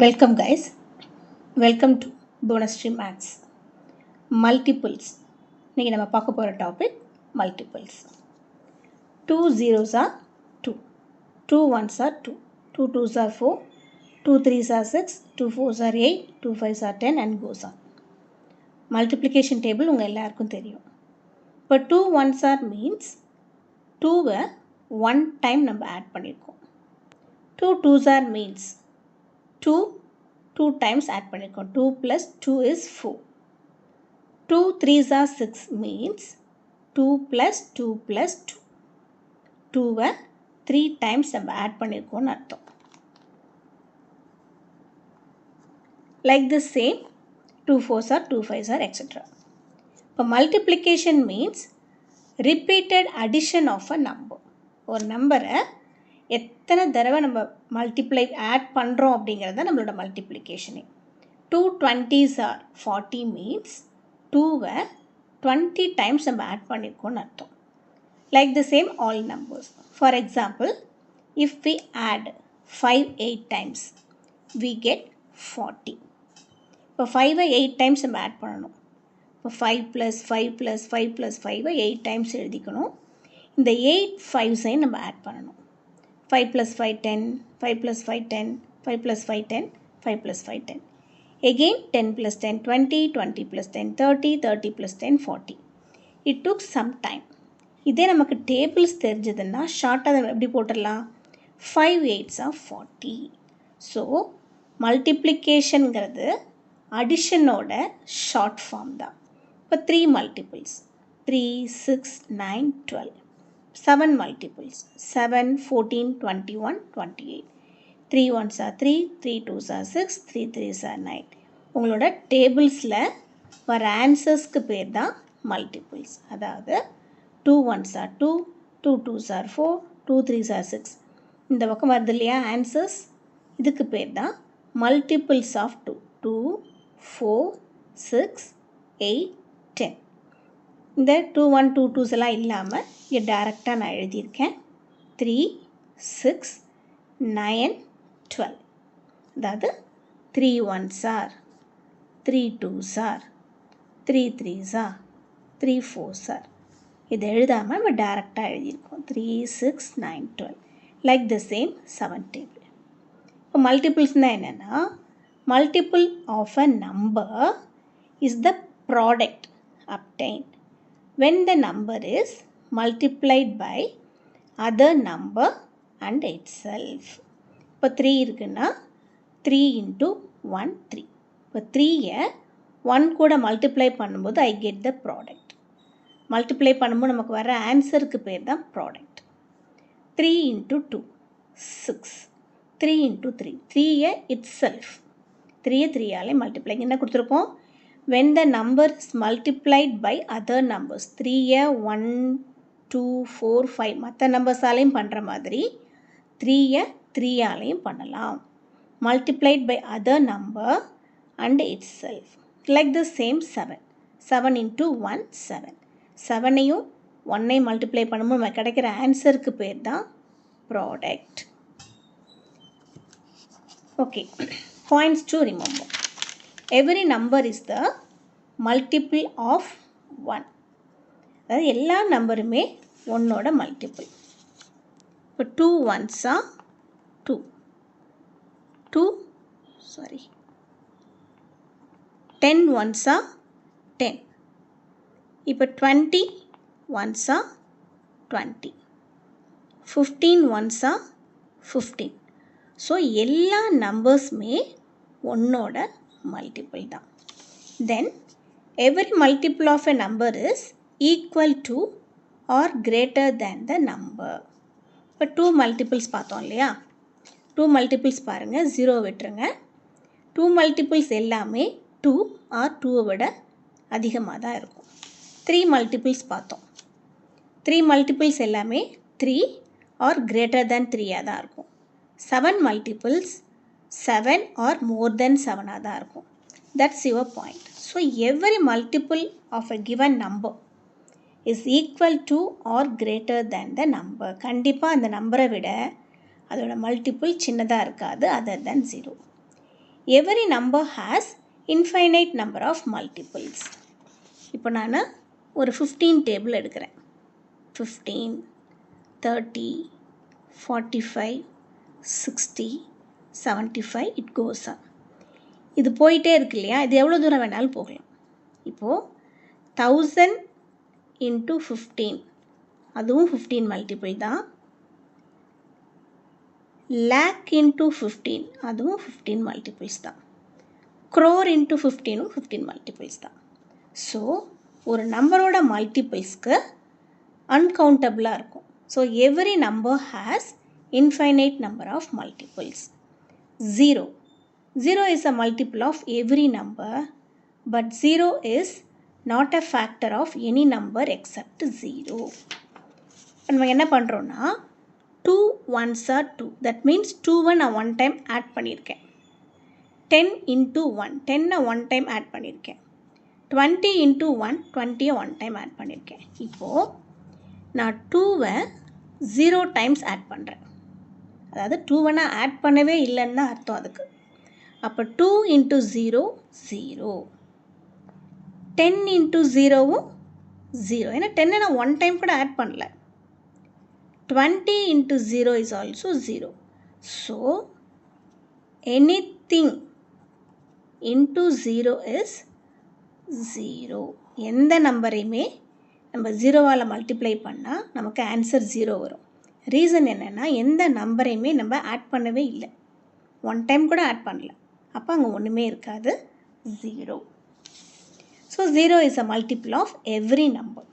Welcome guys. Welcome to Bonus Stream Maths. Multiples. இன்னைக்கு நம்ம பார்க்க போற topic multiples. 2 zeros are 2. 2 ones are 2. 2 twos are 4. 2 threes are 6. 2 fours are 8. 2 fives are 10 and goes on. Multiplication table உங்க எல்லாருக்கும் தெரியும். இப்போ 2 ones are means 2வை 1 time நம்ம add பண்ணிருக்கோம். 2 twos are means 2 times add பண்ணிருக்கோம். 2 plus 2 is 4. 2 threes are 6 means 2 plus 2 plus 2. 2வை 3 times நம்ம add பண்ணிருக்கோம்னு அர்த்தம். Like the same 2 fours are 2 fives are etc. இப்போ multiplication means repeated addition of a number. ஒரு நம்பரை எத்தனை தடவை நம்ம மல்டிப்ளை ஆட் பண்ணுறோம் அப்படிங்கிறது தான் நம்மளோட மல்டிப்ளிகேஷனே. 2 20s are 40 மீன்ஸ் 2வை 20 டைம்ஸ் நம்ம ஆட் பண்ணியிருக்கோம்னு அர்த்தம். Like the same all numbers. For example, if we add 5 8 times we get 40. இப்போ 5வை 8 டைம்ஸ் நம்ம ஆட் பண்ணணும். இப்போ 5 + 5 + 5 + 5வை 8 டைம்ஸ் எழுதிக்கணும். இந்த 8 5ஸையும் நம்ம ஆட் பண்ணணும். 5 + 5 10, 5 + 5 10, 5 + 5 10, 5 + 5 10. Again 10 + 10 20, 20 + 10 30, 30 + 10 40. It took some time. இதே நமக்கு டேபிள்ஸ் தெரிஞ்சதுன்னா ஷார்ட்டாக நம்ம எப்படி போட்டுடலாம்? 5 8s are 40. ஸோ மல்டிப்ளிகேஷனுங்கிறது அடிஷனோட ஷார்ட் ஃபார்ம் தான். இப்போ 3 multiples 3 6 9 12. 7 multiples 7 14 21 28. 3 ones are 3, 3 twos are 6, 3 threes are 9. உங்களோட டேபிள்ஸில் வர ஆன்சர்ஸ்க்கு பேர் தான் மல்டிபிள்ஸ். அதாவது 2 ones are 2, 2 twos are 4, 2 threes are 6. இந்த பக்கம் வருது இல்லையா ஆன்சர்ஸ், இதுக்கு பேர் தான் மல்டிபிள்ஸ் ஆஃப் 2. 2 4 6 8 10. இந்த 2 1 2 2s எல்லாம் இல்லாமல் இங்கே டைரெக்டாக நான் எழுதியிருக்கேன். 3 6 9 12. அதாவது 3 1s are 3 2s are 3 3s are 3 4s are. இதை எழுதாமல் நம்ம டைரெக்டாக எழுதியிருக்கோம். 3 6 9 12. Like the same 7 table. இப்போ மல்டிபிள்ஸ்னால் என்னென்னா, multiple of a number is the product obtained when the number is multiplied by other number and itself. இப்போ 3 இருக்குன்னா 3 into 1 3. இப்போ 3யை 1 கூட மல்டிப்ளை பண்ணும்போது I get the product. Multiply பண்ணும்போது நமக்கு வர ஆன்சருக்கு பேர் தான் ப்ராடக்ட். 3 into 2 6. 3 into 3 3யை itself 3யை 3ஆலே மல்டிப்ளை என்ன கொடுத்துருக்கோம்? When the number is multiplied by other numbers, 3யை 1 2 4 5 மற்ற நம்பர்ஸாலையும் பண்ணுற மாதிரி 3யை 3ஆலையும் பண்ணலாம். Multiplied by other number and itself. Like the same 7. 7 into 1 7. 7ஐயும் 1ஐயும் multiply பண்ணும்போது நமக்கு கிடைக்கிற ஆன்சருக்கு பேர் தான் product. Okay, points to remember. Every number is the multiple of 1. அதாவது எல்லா நம்பருமே 1ஓட மல்டிபிள். இப்போ 2 ones are 2. 10 ones are 10. இப்போ 20 ones are 20. 15 ones are 15. So எல்லா நம்பர்ஸுமே 1ஓட multiple தான். Then every multiple of a number is equal to or greater than the number. இப்போ 2 multiples பார்த்தோம் இல்லையா? 2 multiples பாருங்கள், 0 விட்டுருங்க. 2 multiples எல்லாமே 2 or 2 விட அதிகமாக தான் இருக்கும். 3 multiples பார்த்தோம். 3 multiples எல்லாமே 3 or greater than 3 தான் இருக்கும். 7 multiples 7 or more than 7 தான் இருக்கும். That's your point. So every multiple of a given number is equal to or greater than the number. கண்டிப்பாக அந்த நம்பரை விட அதோட மல்டிபிள் சின்னதாக இருக்காது, other than 0. every number has infinite number of multiples. இப்போ நான் ஒரு 15 டேபிள் எடுக்கிறேன். 15, 30, 45, 60, 75, it goes on. இது போயிட்டே இருக்கு இல்லையா, இது எவ்வளோ தூரம் வேணாலும் போகலாம். இப்போது 1000 into 15, அதுவும் 15 மல்டிபிள் தான். lakh into 15, அதுவும் 15 மல்டிபிள்ஸ் தான். crore into 15 15 மல்டிபிள்ஸ் தான். ஸோ ஒரு நம்பரோட மல்டிபிள்ஸ்க்கு அன்கவுண்டபிளாக இருக்கும். So every number has infinite number of multiples. 0 is a multiple of every number, but 0 is not a factor of any number except 0. நம்ம என்ன பண்ணுறோன்னா 2 ones are 2. That means 2 நான் one time add பண்ணியிருக்கேன். 10 into 1, 10 one time add பண்ணியிருக்கேன். 20 into 1, 20 one time add பண்ணியிருக்கேன். இப்போது நான் 2வை 0 times add பண்ணுறேன். அதாவது 2வை நான் ஆட் பண்ணவே இல்லைன்னு தான் அர்த்தம் அதுக்கு. அப்போ 2 into 0, 0. 10 into 0வும் 0. ஏன்னா 10 நான் ஒன் டைம் கூட ஆட் பண்ணல. 20 into 0 is also 0. So, anything into 0 is 0. எந்த நம்பரையுமே நம்ம 0வால் மல்டிப்ளை பண்ணால் நமக்கு ஆன்சர் 0 வரும். ரீசன் என்னென்னா எந்த நம்பரையுமே நம்ம ஆட் பண்ணவே இல்லை, ஒன் டைம் கூட ஆட் பண்ணல. அப்போ அங்கே ஒன்றுமே இருக்காது, 0. So 0 is a multiple of every number.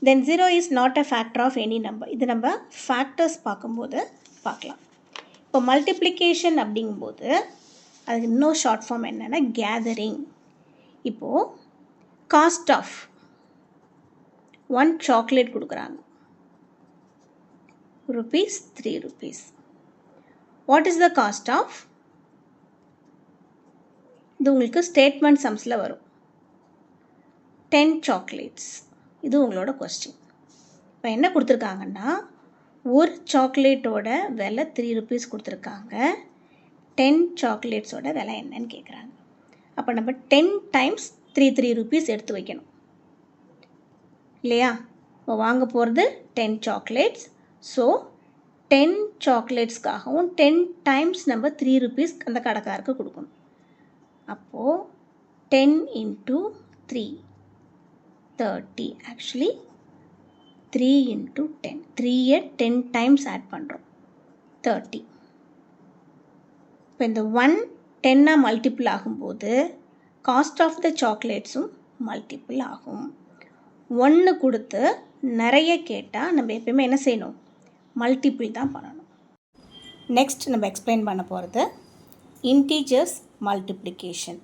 Then 0 is not a factor of any number. இது நம்ம ஃபேக்டர்ஸ் பார்க்கும்போது பார்க்கலாம். இப்போ மல்டிப்ளிகேஷன் அப்படிங்கும்போது அதுக்கு இன்னும் ஷார்ட் ஃபார்ம் என்னென்னா கேதரிங். இப்போது காஸ்ட் ஆஃப் 1 சாக்லேட் கொடுக்குறாங்க, rupees 3 rupees. What is the cost of? இது உங்களுக்கு ஸ்டேட்மெண்ட் சம்ஸில் வரும். 10 சாக்லேட்ஸ், இது உங்களோட கொஸ்டின். இப்போ என்ன கொடுத்துருக்காங்கன்னா ஒரு சாக்லேட்டோட விலை 3 rupees கொடுத்துருக்காங்க. 10 சாக்லேட்ஸோட விலை என்னன்னு கேட்குறாங்க. அப்போ நம்ம 10 டைம்ஸ் 3 rupees எடுத்து வைக்கணும் இல்லையா? இப்போ வாங்க போகிறது 10 சாக்லேட்ஸ். ஸோ 10 சாக்லேட்ஸ்க்காகவும் 10 டைம்ஸ் நம்ம 3 rupees அந்த கடைக்காருக்கு கொடுக்கணும். அப்போது 10 into 3, 30. ஆக்சுவலி 3 into 10, 3யை 10 டைம்ஸ் ஆட் பண்ணுறோம், 30. இப்போ இந்த 1 10ஆக மல்டிபிள் ஆகும்போது காஸ்ட் ஆஃப் த சாக்லேட்ஸும் மல்டிபிள் ஆகும். 1 கொடுத்து நிறைய கேட்டால் நம்ம எப்பயுமே என்ன செய்யணும், மல்டிபிள் தான் பண்ணணும். நெக்ஸ்ட் நம்ம எக்ஸ்பிளைன் பண்ண போகிறது integers multiplication.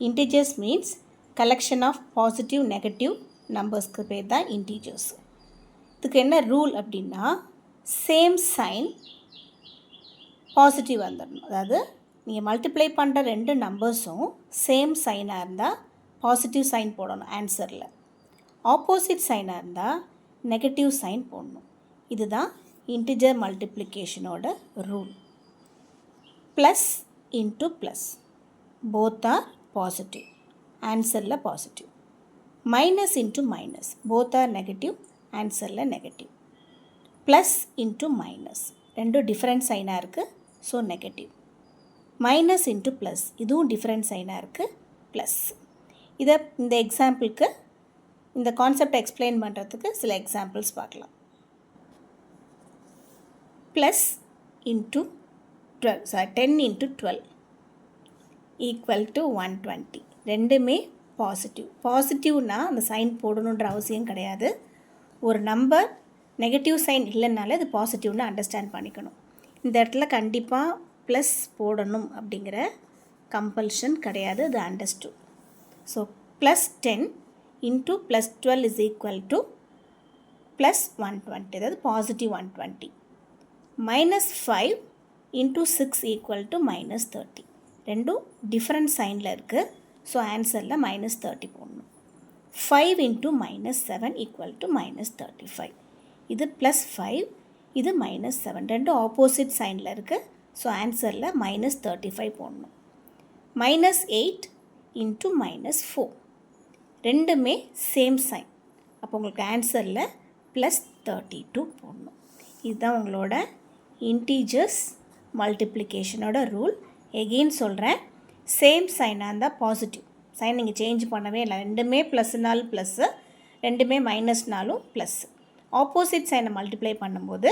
Integers means collection of positive negative நம்பர்ஸ்க்கு பேர் தான் இன்டீஜர்ஸ். இதுக்கு என்ன ரூல் அப்படின்னா சேம் சைன் பாசிட்டிவ் வந்துடணும். அதாவது நீங்கள் மல்டிப்ளை பண்ணுற 2 நம்பர்ஸும் சேம் சைனாக இருந்தால் பாசிட்டிவ் சைன் போடணும் ஆன்சரில். ஆப்போசிட் சைனாக இருந்தால் நெகட்டிவ் சைன் போடணும். இதுதான் இன்டிஜர் மல்டிப்ளிகேஷனோட rule. Plus into plus both are positive, ஆன்சரில் positive. Minus into minus both are negative, ஆன்சரில் நெகட்டிவ். ப்ளஸ் இன்ட்டு மைனஸ் ரெண்டும் டிஃப்ரெண்ட் சைனாக இருக்குது, so negative. Minus into plus இதுவும் டிஃப்ரெண்ட் சைனாக இருக்குது, ப்ளஸ். இதை இந்த எக்ஸாம்பிளுக்கு இந்த கான்செப்டை எக்ஸ்பிளைன் பண்ணுறதுக்கு சில எக்ஸாம்பிள்ஸ் பார்க்கலாம். Plus into 10 into 12 equal to 120. ரெண்டுமே பாசிட்டிவ். பாசிட்டிவ்னா அந்த சைன் போடணுன்ற அவசியம் கிடையாது. ஒரு நம்பர் நெகட்டிவ் சைன் இல்லைனாலே அது பாசிட்டிவ்னு அண்டர்ஸ்டாண்ட் பண்ணிக்கணும். இந்த இடத்துல கண்டிப்பாக ப்ளஸ் போடணும் அப்படிங்கிற கம்பல்ஷன் கிடையாது, அது understood. So plus 10 into plus 12 is equal to plus 120, அதாவது positive 120. Minus 5 into 6 equal to minus 30. ரெண்டும் டிஃப்ரெண்ட் சைனில் இருக்குது, ஸோ ஆன்சரில் மைனஸ் 30 போடணும். 5 into minus 7 equal to minus 35. இது ப்ளஸ் 5, இது மைனஸ் 7. ரெண்டும் ஆப்போசிட் சைனில் இருக்குது, ஸோ ஆன்சரில் மைனஸ் 35 போடணும். -8 into -4 ரெண்டுமே சேம் சைன். அப்போ உங்களுக்கு ஆன்சரில் +32 போடணும். இதுதான் உங்களோட இன்டீஜர்ஸ் மல்டிப்ளிகேஷனோட ரூல். எகெயின் சொல்கிறேன், சேம் சைனாக இருந்தால் பாசிட்டிவ் சைன் நீங்கள் சேஞ்ச் பண்ணவே இல்லை. ரெண்டுமே ப்ளஸ்னாலும் ப்ளஸ்ஸு, ரெண்டுமே மைனஸ்னாலும் ப்ளஸ்ஸு. ஆப்போசிட் சைனை மல்டிப்ளை பண்ணும்போது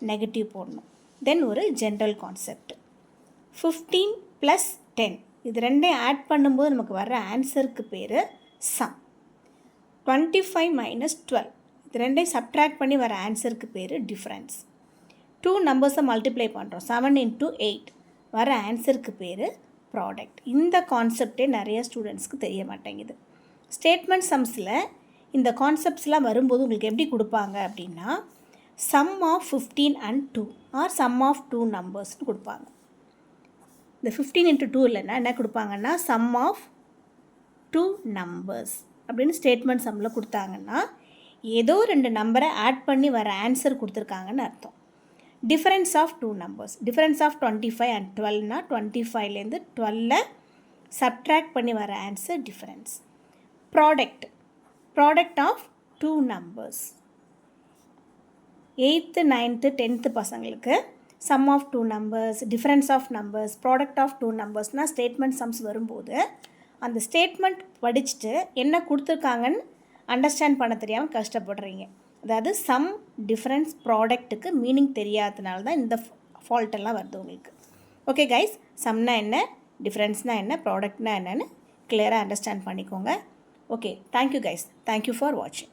நெகட்டிவ் போடணும். தென் ஒரு ஜென்ரல் கான்செப்ட் 15 + 10 இது ரெண்டையும் ஆட் பண்ணும்போது நமக்கு வர்ற ஆன்சருக்கு பேர் சம். 25 - 12 இது ரெண்டையும் சப்ட்ராக்ட் பண்ணி வர ஆன்சருக்கு பேர் டிஃப்ரென்ஸ். 2 நம்பர்ஸை மல்டிப்ளை பண்ணுறோம், 7 × 8 வர ஆன்சருக்கு பேர் ப்ராடக்ட். இந்த கான்செப்டே நிறைய ஸ்டூடெண்ட்ஸ்க்கு தெரிய மாட்டேங்குது. ஸ்டேட்மெண்ட் சம்ஸில் இந்த கான்செப்ட்ஸ்லாம் வரும்போது உங்களுக்கு எப்படி கொடுப்பாங்க அப்படின்னா, sum of 15 and 2 or sum of 2 நம்பர்ஸ்னு கொடுப்பாங்க. இந்த 15 × 2 இல்லைன்னா என்ன கொடுப்பாங்கன்னா, சம் ஆஃப் 2 நம்பர்ஸ் அப்படின்னு ஸ்டேட்மெண்ட் சம்மில் கொடுத்தாங்கன்னா ஏதோ 2 நம்பரை ஆட் பண்ணி வர ஆன்சர் கொடுத்துருக்காங்கன்னு அர்த்தம். Difference of 2 numbers, difference of 25 and 12னா 25லேருந்து 12 சப்ட்ராக்ட் பண்ணி வர answer difference. Product, product of 2 numbers. 8th 9th 10th பசங்களுக்கு sum of 2 numbers, difference of numbers, product of 2 நம்பர்ஸ்னால் ஸ்டேட்மெண்ட் சம்ஸ் வரும்போது அந்த ஸ்டேட்மெண்ட் படிச்சுட்டு என்ன கொடுத்துருக்காங்கன்னு அண்டர்ஸ்டாண்ட் பண்ண தெரியாமல் கஷ்டப்படுறீங்க. அதாவது சம், டிஃப்ரென்ஸ், ப்ராடக்ட்டுக்கு மீனிங் தெரியாததுனால தான் இந்த ஃபால்ட்டெல்லாம் வருது உங்களுக்கு. ஓகே கைஸ், சம்னா என்ன, டிஃப்ரென்ஸ்னால் என்ன, ப்ராடக்ட்னா என்னன்னு கிளியராக அண்டர்ஸ்டாண்ட் பண்ணிக்கோங்க. Okay, thank you guys, thank you for வாட்சிங்.